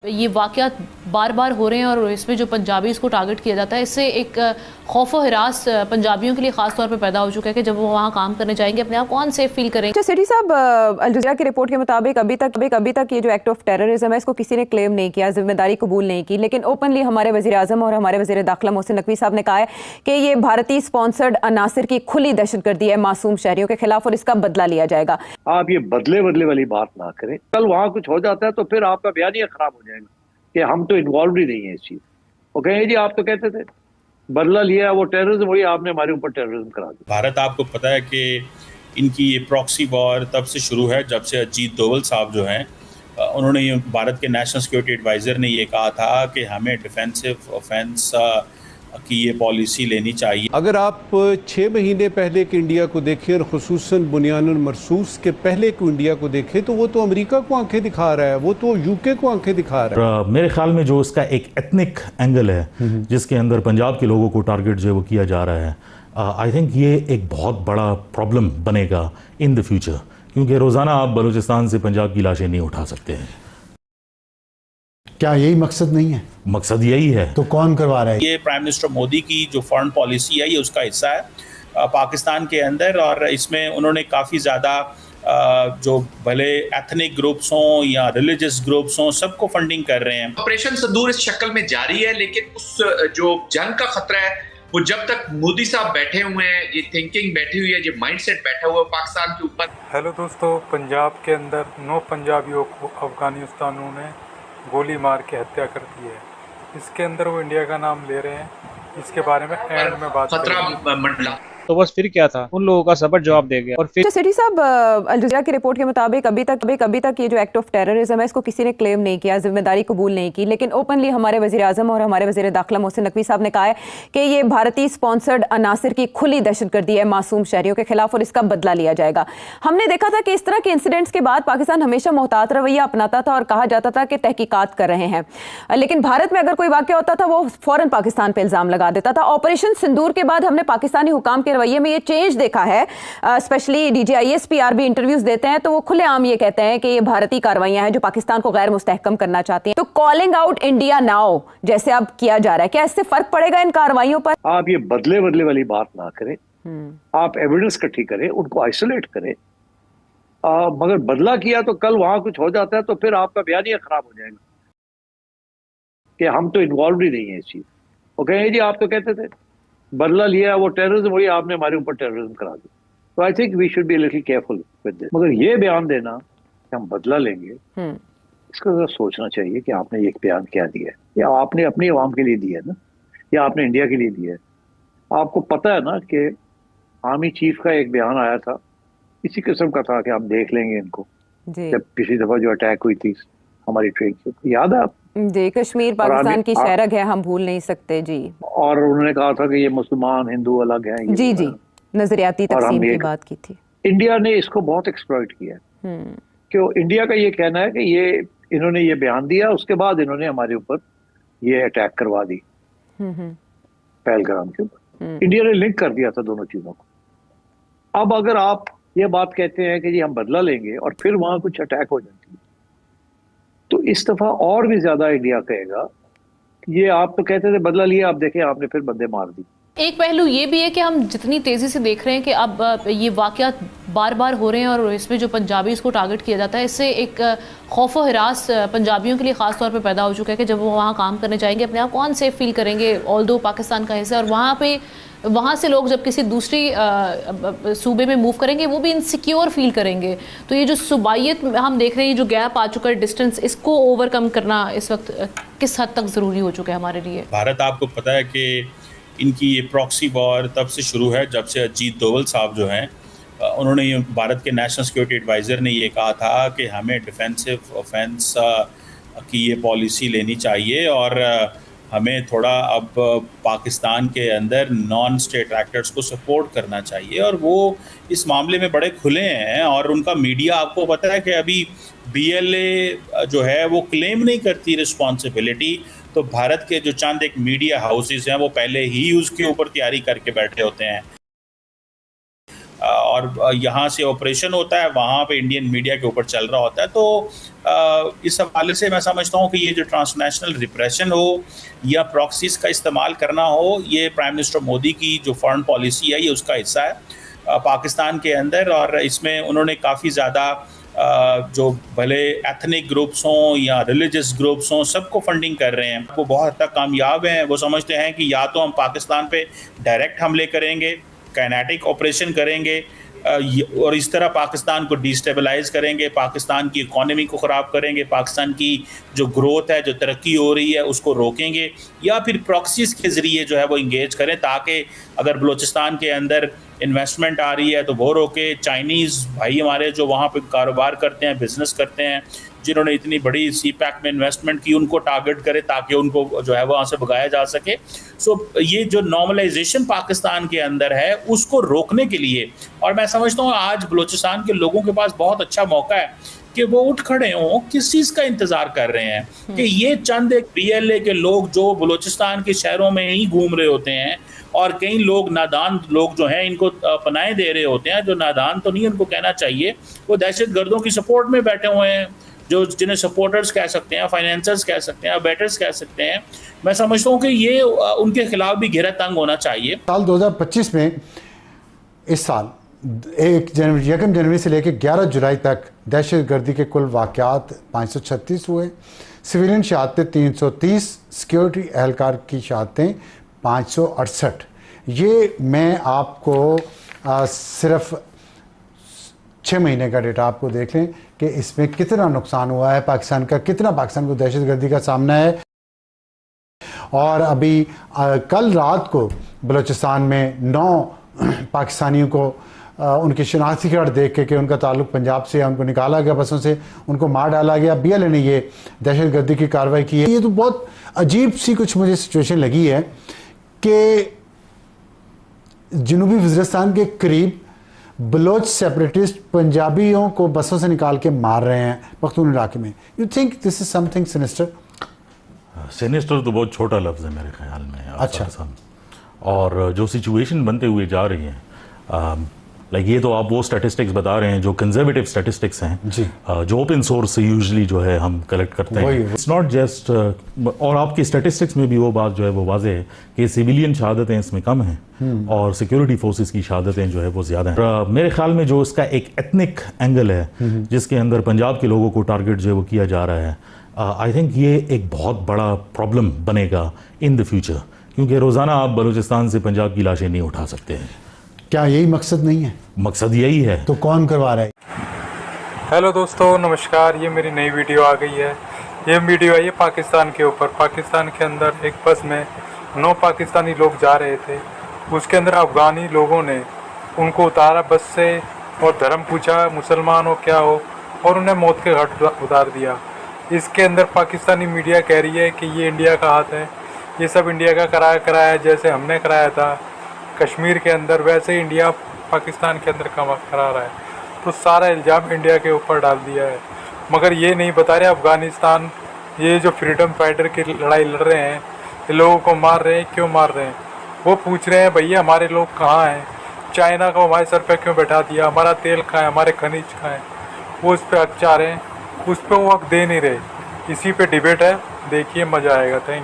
ये वाक़यात बार बार हो रहे हैं और इसमें जो पंजाबीज़ को टारगेट किया जाता है, इससे एक खौफ और हिरास पंजाबियों के लिए ख़ास तौर पे पैदा हो चुका है कि जब वो वहाँ काम करने जाएंगे अपने आप कौन सेफ फील करेंगे। सिटी साहब, अल जज़ीरा की रिपोर्ट के मुताबिक अभी तक ये जो एक्ट ऑफ टेररिज्म है इसको किसी ने क्लेम नहीं किया, जिम्मेदारी कबूल नहीं की, लेकिन ओपनली हमारे वज़ीर आज़म और हमारे वज़ीर दाखिला मोहसिन नकवी साहब ने कहा है कि ये भारतीय स्पॉन्सर्ड अनासिर की खुली दहशतगर्दी है मासूम शहरियों के खिलाफ और इसका बदला लिया जाएगा। आप ये बदले वाली बात ना करें। कल वहां कुछ हो जाता है तो फिर आपका बयानिया खराब हो जाएगा कि हम तो इन्वॉल्व ही नहीं है इस चीज। वो कहेंगे जी आप तो कहते थे बदला लिया, वो टेररिज्म, वही आपने हमारे ऊपर टेररिज्म करा दिया। भारत, आपको पता है कि इनकी ये प्रॉक्सी वॉर तब से शुरू है जब से अजीत डोवल साहब जो हैं उन्होंने भारत के नेशनल सिक्योरिटी एडवाइज़र ने ये कहा था कि हमें डिफेंसिव ऑफेंस की ये पॉलिसी लेनी चाहिए। अगर आप 6 महीने पहले के इंडिया को देखें और खुसूसन बुनियानुल मरसूस के पहले को इंडिया को देखें तो वो तो अमेरिका को आंखें दिखा रहा है, वो तो यूके को आंखें दिखा रहा है। मेरे ख्याल में जो इसका एक एथनिक एंगल है जिसके अंदर पंजाब के लोगों को टारगेट जो है वो किया जा रहा है, आई थिंक ये एक बहुत बड़ा प्रॉब्लम बनेगा इन द फ्यूचर, क्योंकि रोज़ाना आप बलूचिस्तान से पंजाब की लाशें नहीं उठा सकते हैं। क्या यही मकसद नहीं है? मकसद यही है। तो कौन करवा रहा है? ये प्राइम मिनिस्टर मोदी की जो फॉरेन पॉलिसी है ये उसका हिस्सा है पाकिस्तान के अंदर, और इसमें उन्होंने काफ़ी ज़्यादा जो भले एथनिक ग्रुप्स हों या रिलीजियस ग्रुप्स हों सबको फंडिंग कर रहे हैं। ऑपरेशन सिंदूर इस शक्ल में जारी है, लेकिन उस जो जंग का खतरा है वो जब तक मोदी साहब बैठे हुए हैं, ये थिंकिंग बैठी हुई है, ये माइंडसेट बैठा हुआ है पाकिस्तान के ऊपर। हेलो दोस्तों, पंजाब के अंदर 9 पंजाबियों को अफगानिस्तानियों ने गोली मार के हत्या कर दी है। इसके अंदर वो इंडिया का नाम ले रहे हैं, इसके बारे में एंड में बात खतरा मंडला। तो बस फिर क्या था, उन लोगों का सबक जवाब दे गया। और फिर सिटी साहब, अल जज़ीरा की रिपोर्ट के मुताबिक अभी तक ये जो एक्ट ऑफ टेररिज्म है इसको किसी ने क्लेम नहीं किया, जिम्मेदारी कबूल नहीं की, लेकिन ओपनली हमारे वज़ीर आज़म और हमारे वज़ीर दाखिला मोहसिन नकवी साहब ने कहा है कि ये भारतीय स्पॉन्सर्ड अनासिर की खुली दहशतगर्दी है मासूम शहरियों के खिलाफ और इसका बदला लिया जाएगा। हमने देखा था कि इस तरह के इंसिडेंट्स के बाद पाकिस्तान हमेशा मोहतात रवैया अपनाता था और कहा जाता था कि तहकीकात कर रहे हैं, लेकिन भारत में अगर कोई वाक़या होता था वो फौरन पाकिस्तान पर इल्ज़ाम लगा देता था। ऑपरेशन सिंदूर के बाद हमने पाकिस्तानी हुकाम के रवैये में ये चेंज देखा है, स्पेशली DGISPR भी इंटरव्यूज देते हैं तो वो खुलेआम ये कहते हैं कि ये भारतीय कार्रवाइयां हैं जो पाकिस्तान को गैर मुस्तहकम करना चाहती हैं। तो कॉलिंग आउट इंडिया नाउ जैसे अब किया जा रहा है, क्या इससे फर्क पड़ेगा इन कार्रवाइयों पर? आप ये बदले वाली बात ना करें। आप एविडेंस इकट्ठी करें, उनको आइसोलेट करें। मगर बदला किया तो कल वहां कुछ हो जाता है तो फिर आपका बयानिया खराब हो जाएगा कि हम तो इन्वॉल्व ही नहीं है इस चीज। वो कहेंगे जी आप तो कहते थे बदला लिया, वो टेररिज्म, वही आपने हमारे ऊपर टेररिज्म करा दिया। तो I think we should be little careful with this. मगर ये बयान देना कि हम बदला लेंगे, इसका जरा सोचना चाहिए कि आपने ये बयान क्या दिया है, या आपने अपनी आवाम के लिए दिया है ना, या आपने इंडिया के लिए दिया है। आपको पता है ना कि आर्मी चीफ का एक बयान आया था इसी किस्म का था कि हम देख लेंगे इनको, जब पिछली दफा जो अटैक हुई थी हमारी ट्रेन से, याद है आप? जी, कश्मीर पाकिस्तान की शहरग है, हम भूल नहीं सकते जी। और उन्होंने कहा था कि ये मुसलमान हिंदू अलग हैं। जी, नजरियाती तकसीम की बात की थी। इंडिया ने इसको बहुत एक्सप्लॉइट किया। क्यों? इंडिया का ये कहना है कि ये इन्होंने ये बयान दिया, उसके बाद इन्होंने हमारे ऊपर ये अटैक करवा दी पहलगाम के ऊपर। इंडिया ने लिंक कर दिया था दोनों चीजों को। अब अगर आप ये बात कहते हैं कि जी हम बदला लेंगे और फिर वहां कुछ अटैक हो जाती है तो इस दफा और भी ज्यादा इंडिया कहेगा ये आप तो कहते थे बदला लिया, आप देखें आपने फिर बंदे मार दी। एक पहलू ये भी है कि हम जितनी तेज़ी से देख रहे हैं कि अब ये वाक़यात बार बार हो रहे हैं और इसमें जो पंजाबीज़ को टारगेट किया जाता है, इससे एक खौफ और हिरास पंजाबियों के लिए ख़ास तौर पे पैदा हो चुका है कि जब वो वहाँ काम करने जाएंगे अपने आप कौन सेफ फील करेंगे, ऑल्दो पाकिस्तान का हिस्सा, और वहाँ से लोग जब किसी दूसरी सूबे में मूव करेंगे वो भी इनसिक्योर फील करेंगे। तो ये जो सूबाइयत हम देख रहे हैं, जो गैप आ चुका है, डिस्टेंस, इसको ओवरकम करना इस वक्त किस हद तक ज़रूरी हो चुका है हमारे लिए? भारत, आपको पता है कि इनकी ये प्रॉक्सी वॉर तब से शुरू है जब से अजीत डोवल साहब जो हैं उन्होंने भारत के नेशनल सिक्योरिटी एडवाइज़र ने ये कहा था कि हमें डिफेंसिव ऑफेंस की ये पॉलिसी लेनी चाहिए और हमें थोड़ा अब पाकिस्तान के अंदर नॉन स्टेट एक्टर्स को सपोर्ट करना चाहिए, और वो इस मामले में बड़े खुले हैं। और उनका मीडिया, आपको पता है कि अभी BLA जो है वो क्लेम नहीं करती रिस्पॉन्सिबिलिटी, तो भारत के जो चंद एक मीडिया हाउसेस हैं वो पहले ही उसके ऊपर तैयारी करके बैठे होते हैं। और यहाँ से ऑपरेशन होता है, वहाँ पे इंडियन मीडिया के ऊपर चल रहा होता है। तो इस हवाले से मैं समझता हूँ कि ये जो ट्रांसनेशनल रिप्रेशन हो या प्रॉक्सीज का इस्तेमाल करना हो, ये प्राइम मिनिस्टर मोदी की जो फॉरेन पॉलिसी है ये उसका हिस्सा है पाकिस्तान के अंदर। और इसमें उन्होंने काफ़ी ज़्यादा जो भले एथनिक ग्रुप्स हों या रिलीजियस ग्रुप्स हों, सबको फंडिंग कर रहे हैं। वो बहुत हद तक कामयाब हैं। वो समझते हैं कि या तो हम पाकिस्तान पे डायरेक्ट हमले करेंगे, काइनेटिक ऑपरेशन करेंगे और इस तरह पाकिस्तान को डिस्टेबलाइज करेंगे, पाकिस्तान की इकॉनमी को ख़राब करेंगे, पाकिस्तान की जो ग्रोथ है, जो तरक्की हो रही है उसको रोकेंगे, या फिर प्रॉक्सीज के ज़रिए जो है वो इंगेज करें ताकि अगर बलूचिस्तान के अंदर इन्वेस्टमेंट आ रही है तो वो रोके। चाइनीज़ भाई हमारे जो वहाँ पे कारोबार करते हैं, बिज़नेस करते हैं, जिन्होंने इतनी बड़ी सीपैक में इन्वेस्टमेंट की, उनको टारगेट करे ताकि उनको जो है वहाँ से भगाया जा सके। सो ये जो नॉर्मलाइजेशन पाकिस्तान के अंदर है उसको रोकने के लिए, और मैं समझता हूँ आज बलूचिस्तान के लोगों के पास बहुत अच्छा मौका है कि वो उठ खड़े हों। किस चीज़ का इंतज़ार कर रहे हैं कि ये चंद एक PLA के लोग जो बलूचिस्तान के शहरों में ही घूम रहे होते हैं और कई लोग नादान लोग जो हैं इनको पनाहे दे रहे होते हैं, जो नादान तो नहीं उनको कहना चाहिए, वो दहशत गर्दों की सपोर्ट में बैठे हुए हैं, जो जिन्हें सपोर्टर्स कह सकते हैं, फाइनेंसर्स कह सकते हैं, बैटर्स कह सकते हैं। मैं समझता हूँ कि ये उनके खिलाफ भी घेरा तंग होना चाहिए। साल 2025 में इस साल 1 जनवरी से लेकर 11 जुलाई तक दहशत गर्दी के कुल वाक़यात 536 हुए, सिविलियन शहादतें 330, सिक्योरिटी एहलकार की शहादतें 568। ये मैं आपको सिर्फ 6 महीने का डेटा आपको देख लें कि इसमें कितना नुकसान हुआ है पाकिस्तान का, कितना पाकिस्तान को दहशतगर्दी का सामना है। और अभी कल रात को बलूचिस्तान में 9 पाकिस्तानियों को उनकी शनाख्ती कार्ड देख के कि उनका ताल्लुक पंजाब से, उनको निकाला गया बसों से, उनको मार डाला गया। BLA ने ये दहशतगर्दी की कार्रवाई की है। ये तो बहुत अजीब सी कुछ मुझे सिचुएशन लगी है कि जनूबी वज़ीरिस्तान के करीब बलोच सेपरेटिस्ट पंजाबियों को बसों से निकाल के मार रहे हैं पख्तून इलाके में। You think this is something sinister? Sinister तो बहुत छोटा लफ्ज़ है मेरे ख्याल में। अच्छा। और जो सिचुएशन बनते हुए जा रही है, लाइक ये तो आप वो स्टैटिस्टिक्स बता रहे हैं जो कंजर्वेटिव स्टैटिस्टिक्स हैं जी, जो ओपन सोर्स से यूजुअली जो है हम कलेक्ट करते हैं। इट्स नॉट जस्ट, और आपकी स्टैटिस्टिक्स में भी वो बात जो है वो वाज़ेह है कि सिविलियन शहादतें इसमें कम हैं और सिक्योरिटी फोर्सेस की शहादतें जो है वो ज़्यादा हैं। मेरे ख्याल में जो इसका एक एथनिक एंगल है जिसके अंदर पंजाब के लोगों को टारगेट जो है वो किया जा रहा है, आई थिंक ये एक बहुत बड़ा प्रॉब्लम बनेगा इन द फ्यूचर, क्योंकि रोज़ाना आप बलूचिस्तान से पंजाब की लाशें नहीं उठा सकते हैं। क्या यही मकसद नहीं है? मकसद यही है। तो कौन करवा रहा है? हेलो दोस्तों, नमस्कार। ये मेरी नई वीडियो आ गई है। ये वीडियो आई है पाकिस्तान के ऊपर। पाकिस्तान के अंदर एक बस में 9 पाकिस्तानी लोग जा रहे थे, उसके अंदर अफ़गानी लोगों ने उनको उतारा बस से और धर्म पूछा, मुसलमान हो क्या हो, और उन्हें मौत के घाट उतार दिया। इसके अंदर पाकिस्तानी मीडिया कह रही है कि ये इंडिया का हाथ है, ये सब इंडिया का कराया जैसे हमने कराया था कश्मीर के अंदर, वैसे इंडिया पाकिस्तान के अंदर करा रहा है। तो सारा इल्ज़ाम इंडिया के ऊपर डाल दिया है। मगर ये नहीं बता रहे अफ़गानिस्तान, ये जो फ्रीडम फाइटर की लड़ाई लड़ रहे हैं, ये लोगों को मार रहे हैं, क्यों मार रहे हैं? वो पूछ रहे हैं भैया हमारे लोग कहाँ हैं, चाइना को हमारे सर पे क्यों बैठा दिया, हमारा तेल कहाँ है, हमारे खनिज कहाँ है। वो उस पर हक चाह रहे हैं, उस पर वो हक दे नहीं रहे। इसी पे डिबेट है, देखिए मज़ा आएगा। थैंक